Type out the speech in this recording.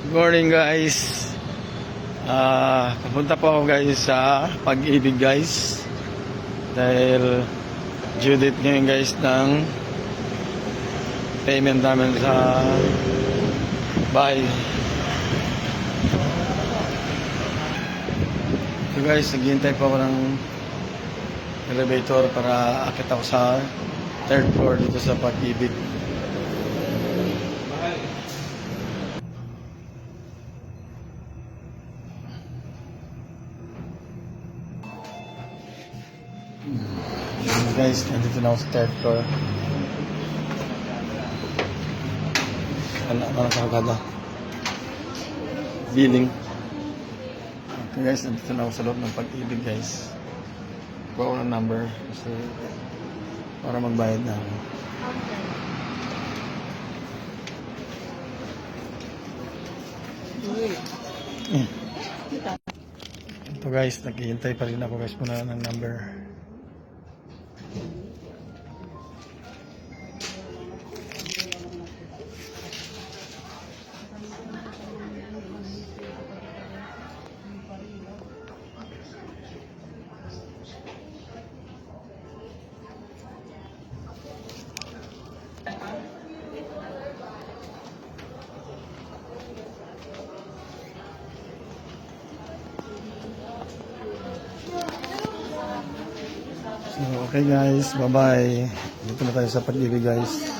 Good morning guys. Pupunta po ako guys sa Pag-ibig guys. Dahil due date ngayon guys ng payment namin sa bahay. So guys, naghihintay po ako ng elevator para akit ako sa third floor dito sa Pag-ibig. Guys, nandito na ako sa third floor. Ano kakagada? Billing. Okay guys, nandito na ako sa loob ng Pag-ibig guys. Kuha ko ng number kasi para magbayad na ako. Ito guys, naghihintay pa rin ako guys muna ng number. So, okay guys, bye-bye. Dito na tayo sa Pag-ibig guys.